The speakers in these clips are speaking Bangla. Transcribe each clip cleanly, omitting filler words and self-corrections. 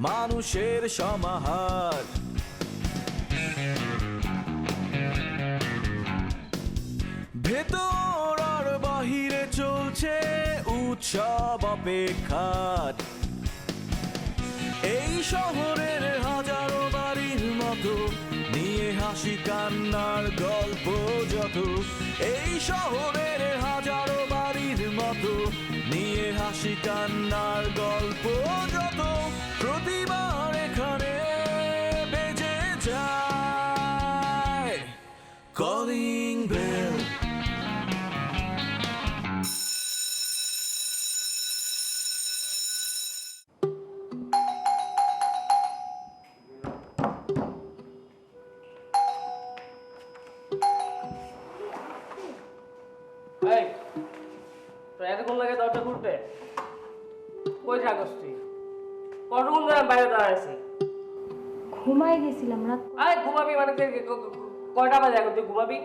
মানুষের সমাহার। ভেতর আর বাহিরে চলছে উৎসব অপেক্ষার। এই শহরের হাজারো বাড়ির মতো নিয়ে হাসি কান্নার গল্প যত। এই শহরের হাজারো বাড়ির মতো নিয়ে হাসি কান্নার গল্প যত। প্রতিবার এখানে বেজে যায় কলিং বেল। এতক্ষণ লাগে দরজা খুলতে? কই থাকস তুই? কতক্ষণ ধরে আমি বাইরে দাঁড়াইছি? ঘুমাই গেছিলাম রাত। আরে ঘুমাবি মানে কয়টা বাজে এখন তুই ঘুমাবি?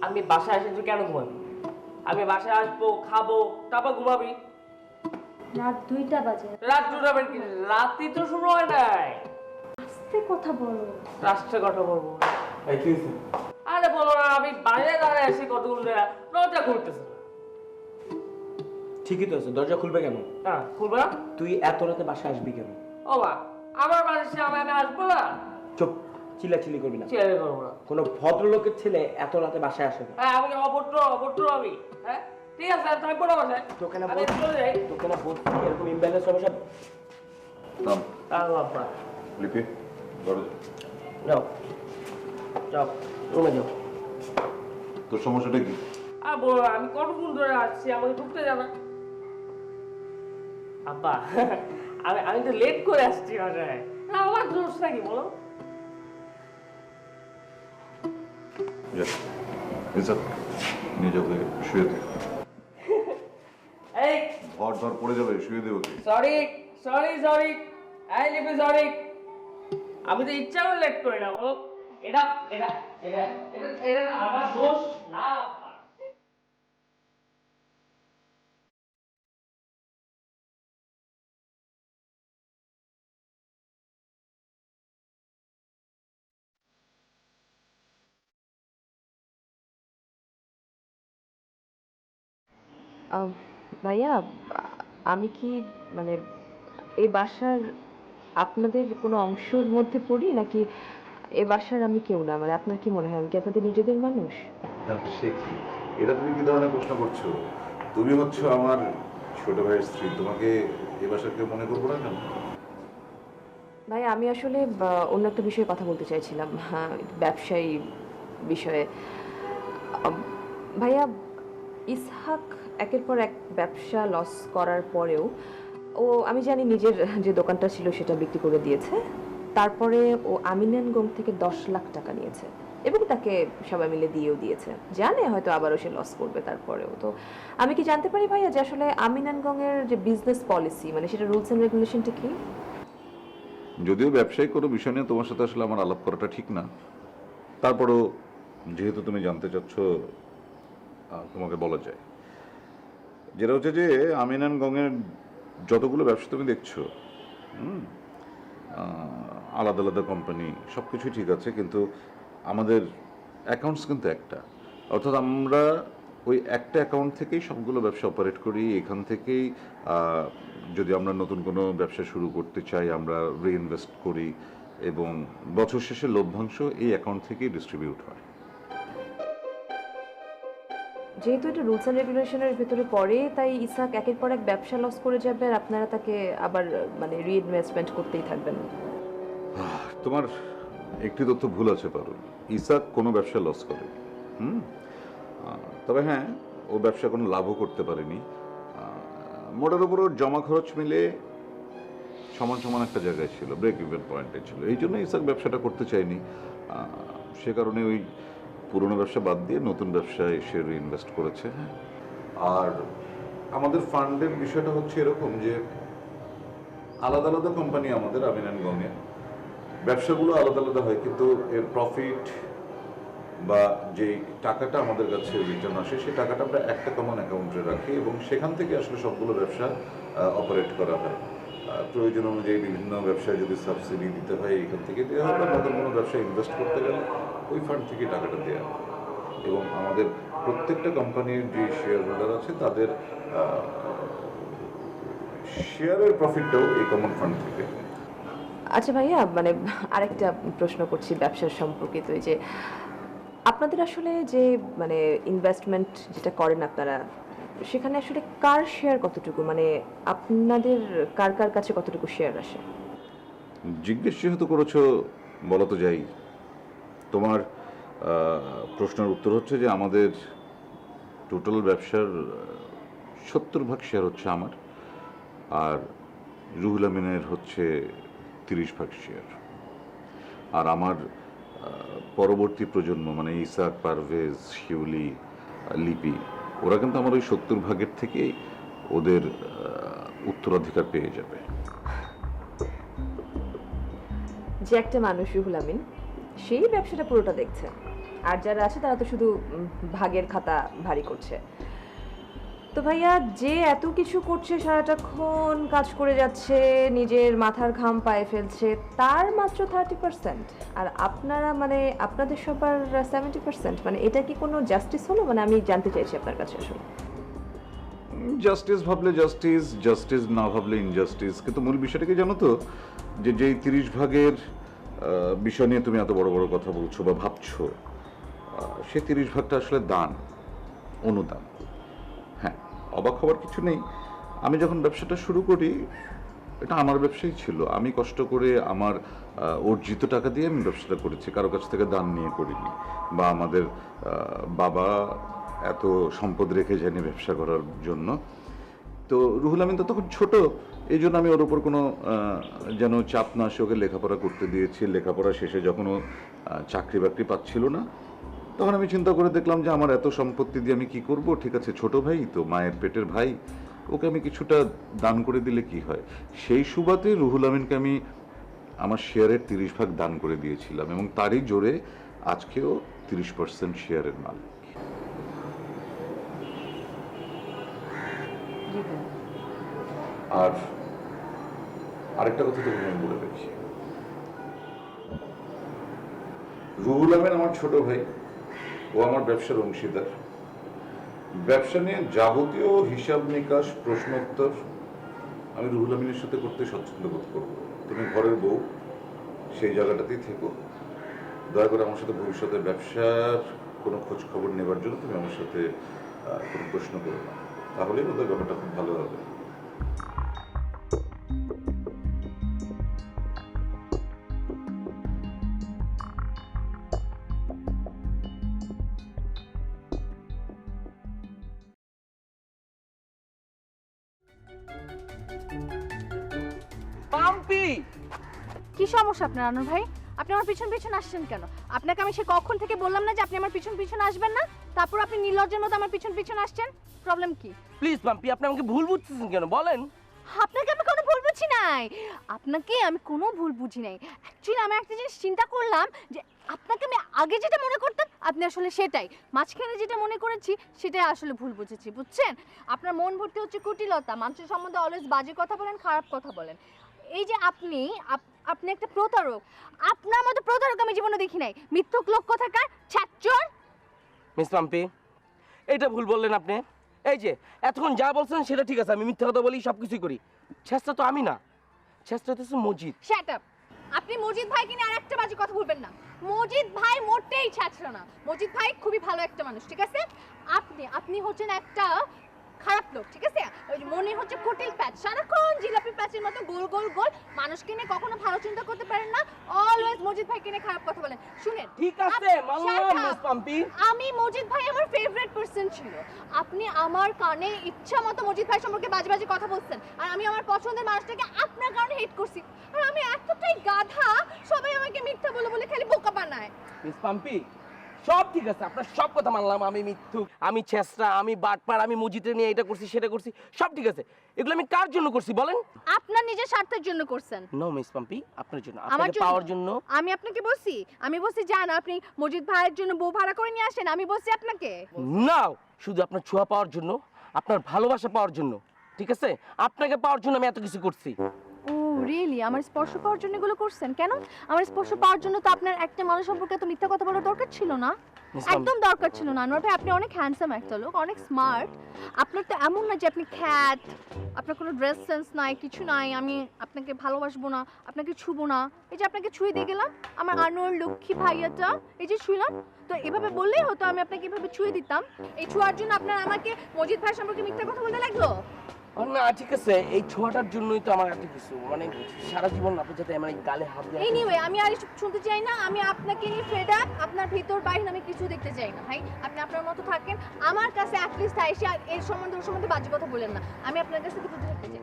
আমি বাসায় আসি, তুই কেন ঘুমাবি? আমি বাসায় আসবো, খাবো, তারপর ঘুমাবি। রাত 2টা বাজে। রাত 2টা বাজে কি? রাতই তো শুরু হয় নাই। আস্তে কথা বলো। রাস্তায় কথা বলবো। আরে বলো না, আমি বাইরে দাঁড়ায় আছি কতক্ষণ ধরে, দরজা খুলতেছে না। ঠিকই তো আছে, দরজা খুলবে কেন? হ্যাঁ, খুলবে না? তুই এত রাতে বাসায় আসবি কেন? ও মা, আমার বাড়িতে আমি আসবো না? চুপ, চিল্লাচিল্লি করবি না। ছেলে করবো না। কোনো ভদ্রলোকের ছেলে এত রাতে বাসায় আসে না। হ্যাঁ, আমি অভদ্র আমি। হ্যাঁ, ঠিক আছে, আমি থাকবো না বাসায়। তোকে না আমি বলছি, চলে যাই। তোকে না বলছি এরকম ইমব্যালেন্স সমস্যা। আব্বা, লিপি দরজা। যাও যাও, রুমে যাও। তোর সমস্যাটা কি? আর বলো না, আমি কতক্ষণ ধরে আসছি, আমাকে ঢুকতে জানা। আব্বা, আমি তো লেট করে আসছি বাসায়। আমার দোষ নাকি বলো? নিয়ে যাবো, শুয়ে দে। এই ধর পড়ে যাবে, শুয়ে দেবো। সরি এই লিপি সরি। আমি তো ইচ্ছা করে লেট করি না বলো। এটা এটা এটা এটা আমার দোষ না। ভাইয়া, আমি কি মানে এই বাসার আপনাদের কোনো অংশের মধ্যে পড়ি, নাকি এ বাসার আমি কেউ না? মানে আপনার কি মনে হয় আমি কি আপনাদের নিজেদের মানুষ? সে কি, এটা তুমি কি ধরনের প্রশ্ন করছো? তুমি হচ্ছে আমার ছোট ভাইয়ের স্ত্রী, তোমাকে এ বাসার কেউ মনে করবো না কেন? ভাইয়া, আমি আসলে অন্য একটা বিষয়ে কথা বলতে চাইছিলাম, হ্যাঁ, ব্যবসায়ী বিষয়ে। ভাইয়া, ইসহাক একের পর এক ব্যবসা লস করার পরেও আমি জানি নিজের যে দোকানটা ছিল সেটা বিক্রি করে দিয়েছে। তারপরে ও আমিনানগঞ্জ থেকে 10 লাখ টাকা নিয়েছে এবং তাকে সবাই মিলে দিয়েও দিয়েছে। জানে হয়তো আবারও সে লস করবে। তারপরেও তো আমি কি জানতে পারি ভাইয়া যে আসলে আমিনানগঞ্জের যে বিজনেস পলিসি, মানে সেটা রুলস এন্ড রেগুলেশনটা কি? যদিও ব্যবসায়িক কোনো বিষয় নিয়ে তোমার সাথে আসলে আমার আলাপ করাটা ঠিক না, তারপরও যেহেতু তুমি জানতে চাচ্ছ তোমাকে বলা যায়। যেটা হচ্ছে যে আমিনানগঞ্জের যতগুলো ব্যবসা তুমি দেখছো, আলাদা আলাদা কোম্পানি, সব কিছুই ঠিক আছে, কিন্তু আমাদের অ্যাকাউন্টস কিন্তু একটা। অর্থাৎ আমরা ওই একটা অ্যাকাউন্ট থেকেই সবগুলো ব্যবসা অপারেট করি। এখান থেকেই যদি আমরা নতুন কোনো ব্যবসা শুরু করতে চাই আমরা রিইনভেস্ট করি এবং বছর শেষে লভ্যাংশ এই অ্যাকাউন্ট থেকেই ডিস্ট্রিবিউট হয়। যেহেতু এটা রুলস অ্যান্ড রেগুলেশনের ভিতরে পড়ে, তাই ইসহাক একের পর এক ব্যবসা লস করে যাবে আর আপনারা তাকে আবার মানে রিইনভেস্টমেন্ট করতেই থাকবেন। তোমার একটি তথ্য ভুল আছে পারুল, ইসহাক কোনো ব্যবসা লস করে। তবে হ্যাঁ, ও ব্যবসা কোনো লাভও করতে পারেনি। মোটার উপর ওর জমা খরচ মিলে সমান সমান একটা জায়গায় ছিল, ব্রেক ইভেন পয়েন্টে ছিল। এই জন্য ইসহাক ব্যবসাটা করতে চায়নি। সে কারণে ওই পুরনো ব্যবসা বাদ দিয়ে নতুন ব্যবসায় সে রিইনভেস্ট করেছে। আর আমাদের ফান্ডের বিষয়টা হচ্ছে এরকম যে আলাদা আলাদা কোম্পানি আমাদের আমিনানগঞ্জে, ব্যবসাগুলো আলাদা আলাদা হয়, কিন্তু এর প্রফিট বা যে টাকাটা আমাদের কাছে রিটার্ন আসে সেই টাকাটা আমরা একটা কমন অ্যাকাউন্টে রাখি এবং সেখান থেকে আসলে সবগুলো ব্যবসা অপারেট করা হয়। প্রয়োজন অনুযায়ী বিভিন্ন ব্যবসায় যদি সাবসিডি দিতে হয় এখান থেকে দেওয়া হবে, নতুন কোনো ব্যবসায় ইনভেস্ট করতে গেলে ওই ফান্ড থেকে টাকাটা দেওয়া হবে। এবং আমাদের প্রত্যেকটা কোম্পানির যে শেয়ার হোল্ডার আছে তাদের শেয়ারের প্রফিটটাও এই কমন ফান্ড থেকে। আচ্ছা ভাইয়া, মানে আরেকটা প্রশ্ন করছি ব্যবসার সম্পর্কিত, এই যে আপনাদের আসলে যে মানে ইনভেস্টমেন্ট যেটা করেন আপনারা, সেখানে আসলে কার শেয়ার কতটুকু, মানে আপনাদের কার কার কাছে কতটুকু শেয়ার আসে? জিজ্ঞেস যেহেতু করেছো বলা তো যাই। তোমার প্রশ্নের উত্তর হচ্ছে যে আমাদের টোটাল ব্যবসার 70% শেয়ার হচ্ছে আমার, আর রুহুল আমিনের হচ্ছে 30% শেয়ার। আর আমার পরবর্তী প্রজন্ম মানে ইসাক, পারভেজ, শিউলি, লিপি, ওরা কিন্তু আমার ওই 70% থেকে ওদের উত্তরাধিকার পেয়ে যাবে। যে একটা মানুষ রুহুল আমিন, সেই ব্যবসাটা পুরোটা দেখছে, আর যারা আছে তারা তো শুধু ভাগের খাতা ভারী করছে। তো ভাইয়া, যে এত কিছু করছে, সারাটাক্ষণ কাজ করে যাচ্ছে, নিজের মাথার ঘাম পায়ে ফেলছে, তার মাত্র 30%, আর আপনারা মানে আপনাদের সবার 70%, মানে এটা কি কোনো জাস্টিস হলো? মানে আমি জানতে চাইছি আপনার কাছে আসলে। জাস্টিস ভাবলে জাস্টিস, জাস্টিস না ভাবলে ইনজাস্টিস। কিন্তু মূল বিষয়টা কি জানো তো, যে যেই 30% বিষয় নিয়ে তুমি এত বড় বড় কথা বলছো বা ভাবছো, সেই 30%টা আসলে দান, অনুদান। হ্যাঁ, অবাক হওয়ার কিছু নেই। আমি যখন ব্যবসাটা শুরু করি, এটা আমার ব্যবসাই ছিল। আমি কষ্ট করে আমার অর্জিত টাকা দিয়ে আমি ব্যবসাটা করেছি, কারো কাছ থেকে দান নিয়ে করিনি। বা আমাদের বাবা এত সম্পদ রেখে যায়নি ব্যবসা করার জন্য। তো রুহুল আমিন তো তখন ছোট, এই জন্য আমি ওর ওপর কোনো যেন চাপ না আসে, ওকে লেখাপড়া করতে দিয়েছি। লেখাপড়া শেষে যখন ও চাকরি বাকরি পাচ্ছিল না, তখন আমি চিন্তা করে দেখলাম যে আমার এত সম্পত্তি দিয়ে আমি কি করব। ঠিক আছে, ছোট ভাই তো, মায়ের পেটের ভাই, ওকে আমি কিছুটা দান করে দিলে কি হয়। সেই সুবাদে রুহুল আমিনকে আমি আমার শেয়ারের 30% দান করে দিয়েছিলাম, এবং তারই জোরে আজকেও 30% শেয়ারের মালিক। আর আরেকটা কথা তো আমি বলে রাখি, রুহুল আমিন আমার ছোট ভাই, ও আমার ব্যবসার অংশীদার। ব্যবসা নিয়ে যাবতীয় হিসাব নিকাশ, প্রশ্নোত্তর আমি রুহুল আমিনের সাথে করতে স্বচ্ছন্দ বোধ করবো। তুমি ঘরের বউ, সেই জায়গাটাতেই থেকো। দয়া করে আমার সাথে ভবিষ্যতে ব্যবসার কোনো খোঁজ খবর নেবার জন্য তুমি আমার সাথে কোনো প্রশ্ন করো না, তাহলেই বোধহয় ব্যাপারটা খুব ভালো হবে। পাম্পি, কি সমস্যা আপনার আনোয়ার ভাই? আপনি আমার পিছন পিছন আসছেন কেন? আপনাকে আমি সে কখন থেকে বললাম না যে আপনি আমার পিছন পিছন আসবেন না? তারপর আপনি নির্লজ্জের মতো আমার পিছন পিছন আসছেন। প্রবলেম কি? প্লিজ পাম্পি, আপনি আমাকে ভুল বুঝতেছেন কেন বলেন? আপনাকে আমি কোনো ভুল বুঝি নাই। আপনাকে আমি কোনো ভুল বুঝি নাই। অ্যাকচুয়ালি আমি একটা জিনিস চিন্তা করলাম যে আপনাকে আমি আগে যেটা মনে করতাম আপনি আসলে সেটাই, মাঝখানে যেটা মনে করেছি সেটাই আসলে ভুল বুঝেছি, বুঝছেন? আপনার মন ভর্তি হচ্ছে কুটিলতা, মানুষের সম্বন্ধে অলওয়েজ বাজে কথা বলেন, খারাপ কথা বলেন। এই যে আপনি একটা প্রতারক। আপনার মতো প্রতারক আমি জীবনে দেখি নাই। মিথ্যুক লোক কোথাকার, ছাচ্চর। মিস পাম্পি, এটা ভুল বললেন আপনি। এই যে এতক্ষণ যা বলছেন সেটা ঠিক আছে, আমি মিথ্যা কথা বলি, সব কিছুই করি। ছেঁচটা তো আমি না, ছেঁচটা হচ্ছে মজিদ। Shut up. আপনি মজিদ ভাইকে নিয়ে আরেকটা বাজে কথা বলবেন না। মজিদ ভাই মোটেই ছাত্র না। মজিদ ভাই খুবই ভালো একটা মানুষ, ঠিক আছে? আপনি হচ্ছেন একটা খারাপ লোক, ঠিক আছে? ওই যে মনে হচ্ছে কুটিল প্যাচ, সারাক্ষণ জিলাপি প্যাচের মতো গোল গোল গোল, মানুষকে নিয়ে কখনো ভালো চিন্তা করতে পারেন না, অলওয়েজ মজিদ ভাইকে নিয়ে খারাপ কথা বলেন। শুনেন, ঠিক আছে মানলাম মিস পাম্পি। আমি মজিদ ভাই আমার ফেভারিট পারসন ছিল। আপনি আমার কানে ইচ্ছা মতো মজিদ ভাই সম্পর্কে বাজে বাজে কথা বলছেন, আর আমি আমার পছন্দের মানুষটাকে আপনার কারণে হেট করছি। আর আমি এতটাই গাধা, সবাই আমাকে মিথ্যা বলে বলে খালি বোকা বানায়। মিস পাম্পি, সব ঠিক আছে, আপনার সব কথা মানলাম। আমি মিথ্যুক, আমি ছেঁচড়া, আমি বাটপার, আমি মজিদে নিয়ে এটা করছি সেটা করছি, সব ঠিক আছে। এগুলো আমি কার জন্য করছি বলেন? আপনার নিজের স্বার্থের জন্য করছেন। নো মিস পাম্পি, আপনার জন্য, আমার আপনাকে পাওয়ার জন্য। আমি আপনাকে বলছি, যান আপনি মজিদ ভাইয়ের জন্য বউ ভাড়া করে নিয়ে আসেন, আমি বলছি আপনাকে। না, শুধু আপনার ছোঁয়া পাওয়ার জন্য, আপনার ভালোবাসা পাওয়ার জন্য, ঠিক আছে? আপনাকে পাওয়ার জন্য আমি এত কিছু করছি। ও রিয়েলি আমার স্পর্শ পাওয়ার জন্য এগুলো করছেন কেন? আমার স্পর্শ পাওয়ার জন্য তো আপনার একটা মানুষ সম্পর্কে তো মিথ্যা কথা বলার দরকার ছিল না। একদম দরকার ছিল না। আনোয়ার ভাই, আপনি অনেক হ্যান্ডসাম একটা লোক, অনেক স্মার্ট। আপনার তো এমন না যে আপনি খ্যাত, আপনার কোনো ড্রেস সেন্স নাই, কিছু নাই, আমি আপনাকে ভালোবাসবো না, আপনাকে ছুবো না। এই যে আপনাকে ছুঁয়ে দিয়ে গেলাম, আমার আনোয়ার লক্ষ্মী ভাইয়াটা, এই যে ছুঁলাম, তো এভাবে বললেই হতো, আমি আপনাকে এভাবে ছুঁয়ে দিতাম। এই ছোঁয়ার জন্য আপনার আমাকে মজিদ ভাই সম্পর্কে মিথ্যা কথা বলতে লাগলো? না ঠিক আছে, এই ছোঁয়াটার জন্যই তো আমার এত কিছু, মানে সারা জীবন আপনি যাতে আমার এই গালে হাত দিয়ে এনিওয়ে, আমি আর এসব শুনতে চাই না। আমি আপনাকে নিয়ে ফেড আপ। আপনার ভিতর বাইরে আমি কিছু দেখতে চাই না ভাই। আপনি আপনার মতো থাকেন, আমার কাছে অ্যাটলিস্ট এসে আর এর সম্বন্ধে ওর সম্বন্ধে বাজে কথা বলেন না। আমি আপনার কাছে কিছু দেখতে চাই।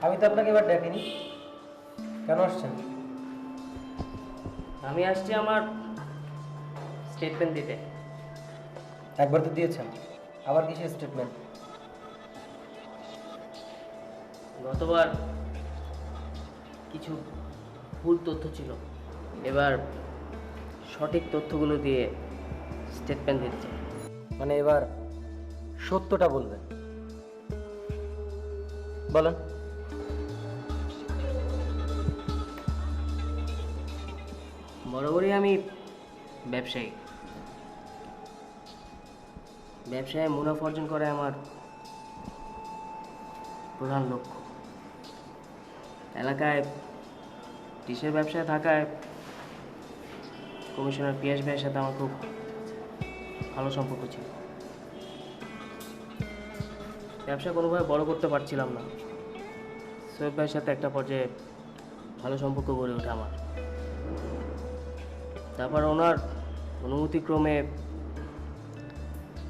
আমি তো আপনাকে এবার ডাকিনি, কেন আসছেন? আমি আসছি আমার স্টেটমেন্ট দিতে। একবার তো দিয়েছেন, আবার কিসের স্টেটমেন্ট? গতবার কিছু ভুল তথ্য ছিল, এবার সঠিক তথ্যগুলো দিয়ে স্টেটমেন্ট দিচ্ছে। মানে এবার সত্যটা বলবেন, বলেন। বরাবরই আমি ব্যবসায়ী, ব্যবসায় মুনাফা অর্জন করে আমার প্রধান লক্ষ্য। এলাকায় ডিশের ব্যবসায় থাকায় কমিশনার পিয়াস ভাইয়ের সাথে আমার খুব ভালো সম্পর্ক ছিল। ব্যবসা কোনোভাবে বড় করতে পারছিলাম না। সোহেব ভাইয়ের সাথে একটা পর্যায়ে ভালো সম্পর্ক গড়ে ওঠে আমার। তারপর ওনার অনুমতিক্রমে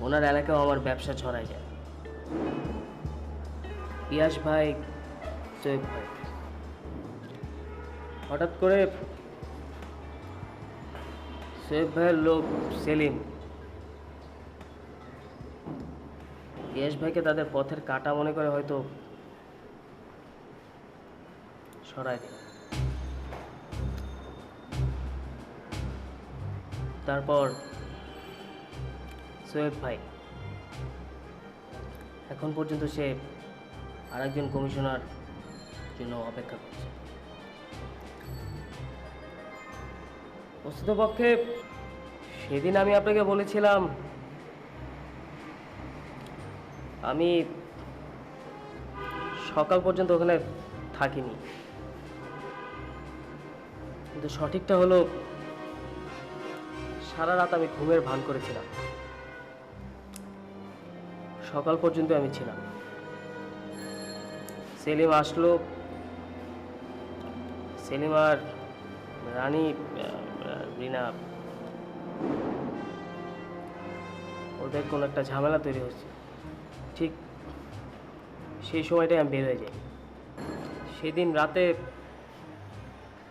ওনার এলাকাও আমার ব্যবসা ছড়ায় যায়। পিয়াস ভাই, সোহেব ভাই, হঠাৎ করে সোহেব ভাইয়ের লোক সেলিম পিয়াস ভাইকে তাদের পথের কাঁটা মনে করে হয়তো সরায় দিল। তারপর সোহেব ভাই এখন পর্যন্ত সে আরেকজন কমিশনার জন্য অপেক্ষা করছে। বস্তুতপক্ষে সেদিন আমি আপনাকে বলেছিলাম আমি সকাল পর্যন্ত ওখানে থাকিনি, কিন্তু সঠিকটা হলো সারা রাত আমি ঘুমের ভান করেছিলাম। সকাল পর্যন্ত আমি ছিলাম। সেলিম আসলো, সেলিম আর রানী রিনা ওদের কোনো একটা ঝামেলা তৈরি হচ্ছে। ঠিক সেই সময়টাই আমি বের হয়ে যাই। সেদিন রাতে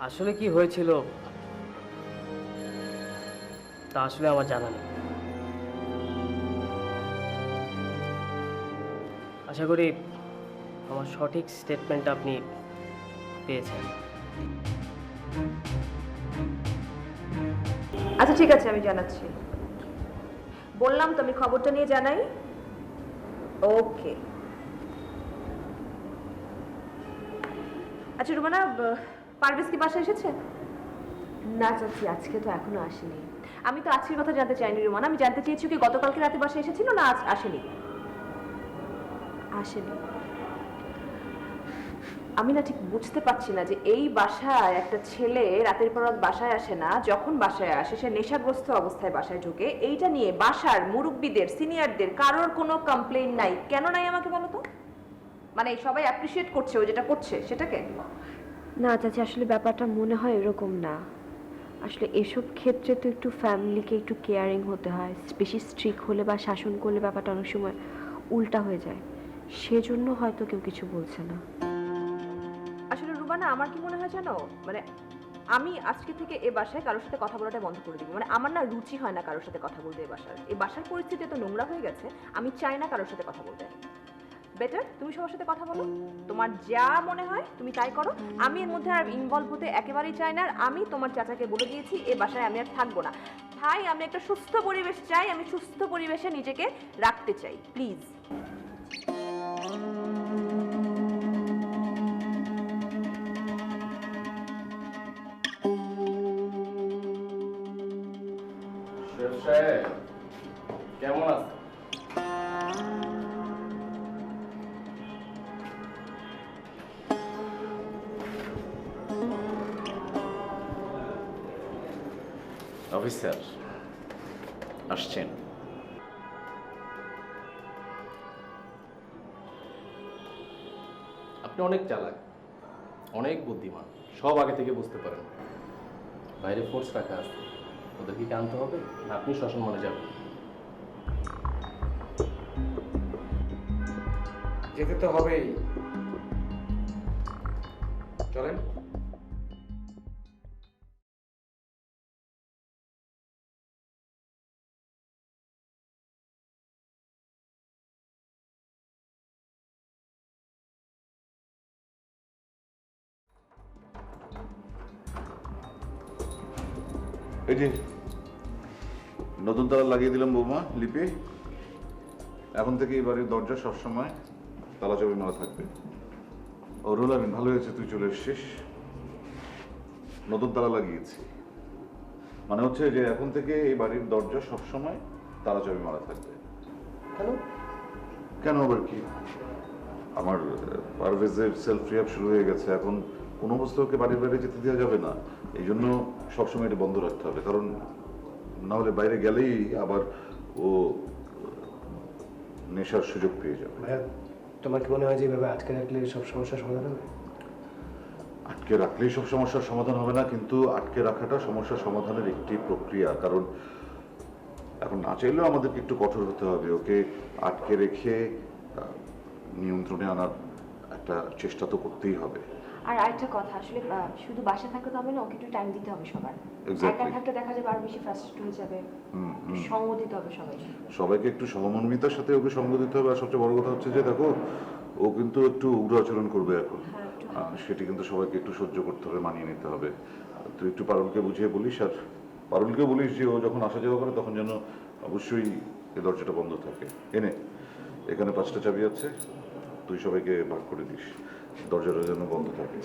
আসলে কি হয়েছিল তা আসলে আমার জানা নেই। আশা করি আমার সঠিক স্টেটমেন্ট আপনি পেয়েছেন। আচ্ছা ঠিক আছে, আমি জানাচ্ছি। বললাম তো আমি খবরটা নিয়ে জানাই। ওকে। আচ্ছা রুমানা, পারভেজ কি বাসায় এসেছে? না চাচি, আজকে তো এখনো আসেনি। আমি তো আজকের কথা জানতে চাইনি রুমানা, আমি জানতে চেয়েছি কি গতকালকে রাতে বাসায় এসেছিল না আজ আসেনি? আসেনি। আমি না ঠিক বুঝতে পারছি না যে এই বাসায় একটা ছেলে রাতের পর রাত বাসায় আসে না, যখন বাসায় আসে সে নেশাগ্রস্ত অবস্থায় বাসায় ঢোকে। এইটা নিয়ে বাসার মুরব্বীদের, সিনিয়রদের কারোর কোনো কমপ্লেইন নাই। কেন নাই আমাকে বলো তো? মানে সবাই অ্যাপ্রিশিয়েট করছে ও যেটা করছে সেটাকে? না চাচি, আসলে ব্যাপারটা মনে হয় এরকম না। আসলে এসব ক্ষেত্রে তো একটু ফ্যামিলিকে একটু কেয়ারিং হতে হয়। বেশি স্ট্রিক্ট হলে বা শাসন করলে ব্যাপারটা অনেক সময় উল্টা হয়ে যায়। সেজন্য হয়তো কেউ কিছু বলছে না। আসলে রুবানা, আমার কি মনে হয় জানো, মানে আমি আজকে থেকে এ বাসায় কারোর সাথে কথা বলাটা বন্ধ করে দিব। মানে আমার না রুচি হয় না কারোর সাথে কথা বলতে। এ বাসার পরিস্থিতি তো নোংরা হয়ে গেছে, আমি চাই না কারোর সাথে কথা বলতে। বেটার তুমি সবার সাথে কথা বলো, তোমার যা মনে হয় তুমি তাই করো। আমি এর মধ্যে আর ইনভলভ হতে একেবারেই চাই না। আর আমি তোমার চাচাকে বলে দিয়েছি এ বাসায় আমি আর থাকবো না। ভাই, আমি একটা সুস্থ পরিবেশ চাই, আমি সুস্থ পরিবেশে নিজেকে রাখতে চাই, প্লিজ। শেফ সাহেব কেমন আছে? অফিসার আসছেন? আপনি অনেক চালাক, অনেক বুদ্ধিমান, সব আগে থেকে বুঝতে পারেন। বাইরে ফোর্স রাখা আছে, ওদেরকে কি আনতে হবে না আপনি সসম্মানে যাবেন? যেতে তো হবেই, চলেন। এই যে নতুন তালা লাগিয়ে দিলাম বৌমা, লিপি। এখন থেকে এই বাড়ির দরজা সবসময় তালা চাবি মারা থাকবে। ও রুল আমিন, ভালো হয়েছে তুই চলে এসছিস। নতুন তালা লাগিয়েছি, মানে হচ্ছে যে এখন থেকে এই বাড়ির দরজা সবসময় তালা চাবি মারা থাকবে। কেন? কেন আবার কি? আমার পারভেজের সেলফ রিহাব শুরু হয়ে গেছে, এখন কোনো অবস্থায় ওকে বাড়ির বাইরে যেতে দেওয়া যাবে না। এই জন্য সবসময় এটা বন্ধ রাখতে হবে, কারণ না হলে বাইরে গেলেই আবার ও নেশার সুযোগ পেয়ে যাবে। ভাইয়া, তোমার কি মনে হয় যে এভাবে আটকে রাখলে সব সমস্যার সমাধান হবে? আটকে রাখলেই সব সমস্যার সমাধান হবে না, কিন্তু আটকে রাখাটা সমস্যার সমাধানের একটি প্রক্রিয়া। কারণ এখন না চাইলেও আমাদেরকে একটু কঠোর হতে হবে, ওকে আটকে রেখে নিয়ন্ত্রণে আনার একটা চেষ্টা তো করতেই হবে। আর আরেকটা কথা, আসলে শুধু বাসা থাকতে তো হবে না, ওকে একটু টাইম দিতে হবে সবার। একা থাকতে দেখা যাবে আরো বেশি ফ্রাস্ট্রেট হয়ে যাবে, সঙ্গ দিতে হবে সবাইকে। সবাইকে একটু সহমর্মিতার সাথে ওকে সঙ্গ দিতে হবে। আর সবচেয়ে বড় কথা হচ্ছে যে দেখো, ও কিন্তু একটু উগ্র আচরণ করবে এখন, সেটি কিন্তু সবাইকে একটু সহ্য করতে হবে, মানিয়ে নিতে হবে। তুই একটু পারুলকে বুঝিয়ে বলিস, আর পারুলকে বলিস যে ও যখন আসা যাওয়া করে তখন যেন অবশ্যই এই দরজাটা বন্ধ থাকে। এনে এখানে 5টা চাবি আছে, তুই সবাইকে ভাগ করে দিস, দরজাটা যেন বন্ধ থাকে।